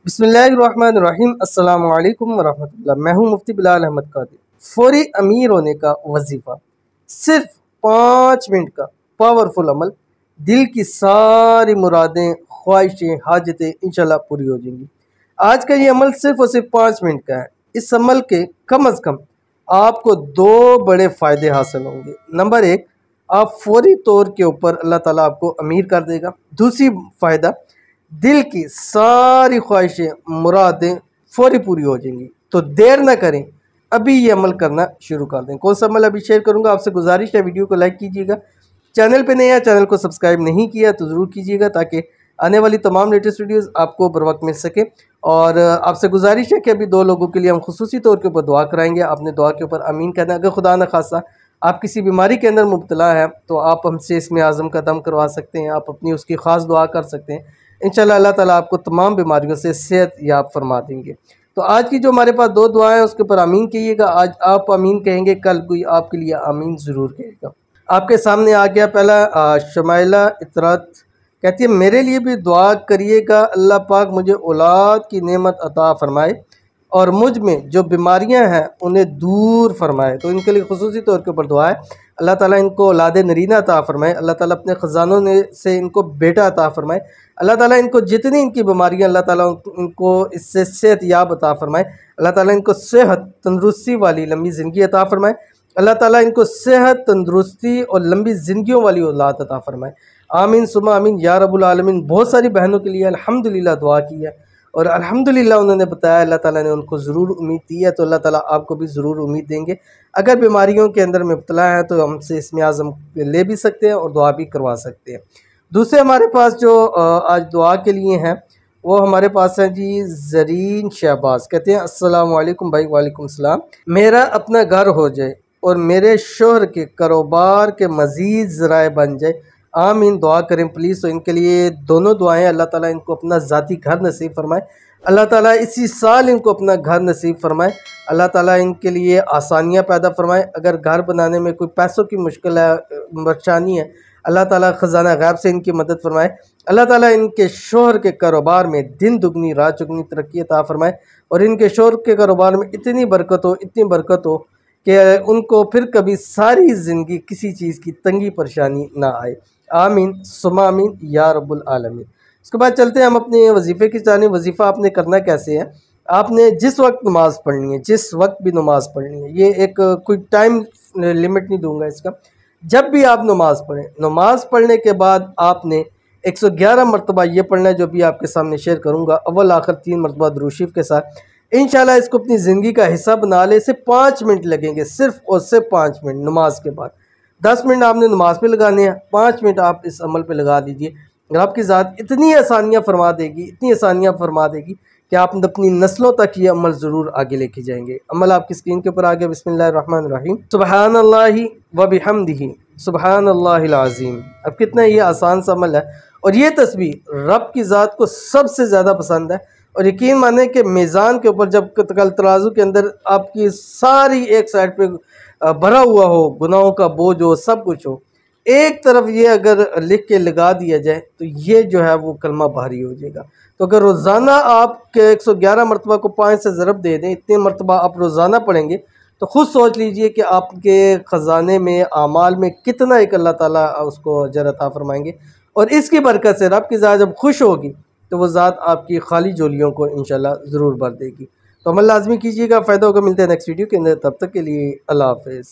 बिस्मिल्लाहिर्रहमानिर्रहीम। अस्सलाम वालेकुम वरहमतुल्लाह। मैं हूं मुफ्ती बिलाल अहमद कादिर। फौरी अमीर होने का वजीफ़ा, सिर्फ 5 मिनट का पावरफुल अमल, दिल की सारी मुरादें, ख्वाहिशें, हाजतें इंशाल्लाह पूरी हो जाएंगी। आज का ये अमल सिर्फ और सिर्फ 5 मिनट का है। इस अमल के कम अज़ कम आपको 2 बड़े फ़ायदे हासिल होंगे। नंबर 1, आप फौरी तौर के ऊपर अल्लाह ताला आपको अमीर कर देगा। दूसरी फ़ायदा, दिल की सारी ख्वाहिशें, मुरादें फौरी पूरी हो जाएंगी। तो देर ना करें, अभी ये अमल करना शुरू कर दें। कौन सा अमल अभी शेयर करूंगा, आपसे गुजारिश है वीडियो को लाइक कीजिएगा। चैनल पे नए हैं, चैनल को सब्सक्राइब नहीं किया तो ज़रूर कीजिएगा ताकि आने वाली तमाम लेटेस्ट वीडियोस आपको बर वक्त मिल सके। और आपसे गुजारिश है कि अभी 2 लोगों के लिए हम खुसूसी तौर के ऊपर दुआ कराएंगे। आपने दुआ के ऊपर आमीन कहना है। अगर खुदा न खासा आप किसी बीमारी के अंदर मुब्तला है तो आप हमसे इसमें आज़म का दम करवा सकते हैं। आप अपनी उसकी ख़ास दुआ कर सकते हैं। इंशाल्लाह अल्लाह ताला आपको तमाम बीमारियों से सेहत याब फरमा देंगे। तो आज की जो हमारे पास 2 दुआएं हैं उसके ऊपर आमीन कहिएगा। आज आप आमीन कहेंगे, कल कोई आपके लिए आमीन ज़रूर कहेगा। आपके सामने आ गया पहला शमाइला इतरात कहती है, मेरे लिए भी दुआ करिएगा, अल्लाह पाक मुझे औलाद की नेमत अता फ़रमाए और मुझ में जो बीमारियां हैं उन्हें दूर फरमाए। तो इनके लिए खुसूसी तौर के ऊपर दुआ है, अल्लाह ताला इनको औलाद नरीना अता फ़रमाए, अल्लाह ताला अपने ख़जानों से इनको बेटा अता फ़रमाए, अल्लाह ताला इनको जितनी इनकी बीमारियां, अल्लाह ताला इनको इससे सेहत याब अता फ़रमाए, अल्लाह ताला इनको सेहत तंदुरुस्ती वाली लंबी ज़िंदगी अता फ़रमाए, अल्लाह ताला इनको सेहत तंदुरुस्ती और लंबी ज़िंदगियों वाली औलाद अता फ़रमाए। आमीन सुमा आमीन या रब्बुल आलमीन। बहुत सारी बहनों के लिए अल्हम्दुलिल्लाह दुआ की है और अल्हम्दुलिल्लाह उन्होंने बताया अल्लाह ताला ने उनको ज़रूर उम्मीद दी है, तो अल्लाह ताला आपको भी ज़रूर उम्मीद देंगे। अगर बीमारियों के अंदर मुब्तला है तो हमसे इसमें आज़म ले भी सकते हैं और दुआ भी करवा सकते हैं। दूसरे हमारे पास जो आज दुआ के लिए हैं वो हमारे पास हैं जी ज़रीन शहबाज। कहते हैं, अस्सलाम वालेकुम भाई। वालेकुम सलाम। मेरा अपना घर हो जाए और मेरे शोहर के कारोबार के मज़ीद ज़राए बन जाए, आमीन। दुआ करें प्लीज़। तो इनके लिए दोनों दुआएं, अल्लाह ताला इनको अपना ज़ाती घर नसीब फरमाए, अल्लाह ताला इसी साल इनको अपना घर नसीब फरमाए, अल्लाह ताला इनके लिए आसानियां पैदा फरमाए। अगर घर बनाने में कोई पैसों की मुश्किल है, परेशानी है, अल्लाह ताला ख़जाना गैब से इनकी मदद फरमाए। अल्लाह ताला इनके शोहर के कारोबार में दिन दुगनी रात चुगनी तरक्की अता फरमाए और इनके शोहर के कारोबार में इतनी बरकत हो कि उनको फिर कभी सारी ज़िंदगी किसी चीज़ की तंगी परेशानी ना आए। आमीन सुमा आमीन या रब्बुल आलमीन। उसके बाद चलते हैं हम अपने वजीफ़े की जानिब। वजीफ़ा आपने करना कैसे है, आपने जिस वक्त नमाज़ पढ़नी है, जिस वक्त भी नमाज़ पढ़नी है, ये एक कोई टाइम लिमिट नहीं दूंगा इसका, जब भी आप नमाज़ पढ़ें, नमाज़ पढ़ने के बाद आपने 111 मरतबा ये पढ़ना है जो भी आपके सामने शेयर करूँगा, अव्वल आखिर 3 मरतबा दुरूद शरीफ के साथ। इंशाल्लाह इसको अपनी ज़िंदगी का हिस्सा बना ले। सिर्फ 5 मिनट लगेंगे, सिर्फ और सिर्फ 5 मिनट नमाज के बाद। 10 मिनट आपने नमाज पे लगाने हैं, 5 मिनट आप इस अमल पे लगा दीजिए। आपकी ज़ात इतनी आसानियाँ फरमा देगी, इतनी आसानियाँ फरमा देगी कि आप अपनी नस्लों तक ये अमल ज़रूर आगे लेके जाएंगे। अमल आपकी स्क्रीन के ऊपर आ गया। बिस्मिल्लाहिर्रहमानिर्रहीम। सुबहानल्लाहि व बिहम्दिही सुबहानल्लाहिल अज़ीम। अब कितना ये आसान सा अमल है और ये तस्बीह रब की ज़ात को सबसे ज़्यादा पसंद है। और यकीन माने कि मीज़ान के ऊपर जब कल तराजू के अंदर आपकी सारी एक साइड पे भरा हुआ हो, गुनाहों का बोझ हो, सब कुछ हो, एक तरफ ये अगर लिख के लगा दिया जाए तो ये जो है वो कलमा भारी हो जाएगा। तो अगर रोज़ाना आपके 111 मरतबा को 5 से ज़रब दे दें, इतने मरतबा आप रोज़ाना पढ़ेंगे तो खुद सोच लीजिए कि आपके ख़जाने में, आमाल में कितना एक अल्लाह ताला उसको अजर अता फरमाएंगे। और इसकी बरकत से रब की ज़ात जब खुश होगी तो वो ज़ात आपकी खाली झोलियों को इंशाल्लाह ज़रूर भर देगी। तो अमल लाज़मी कीजिएगा, फ़ायदा होगा। मिलते हैं नेक्स्ट वीडियो के अंदर, तब तक के लिए अल्लाह हाफ़िज़।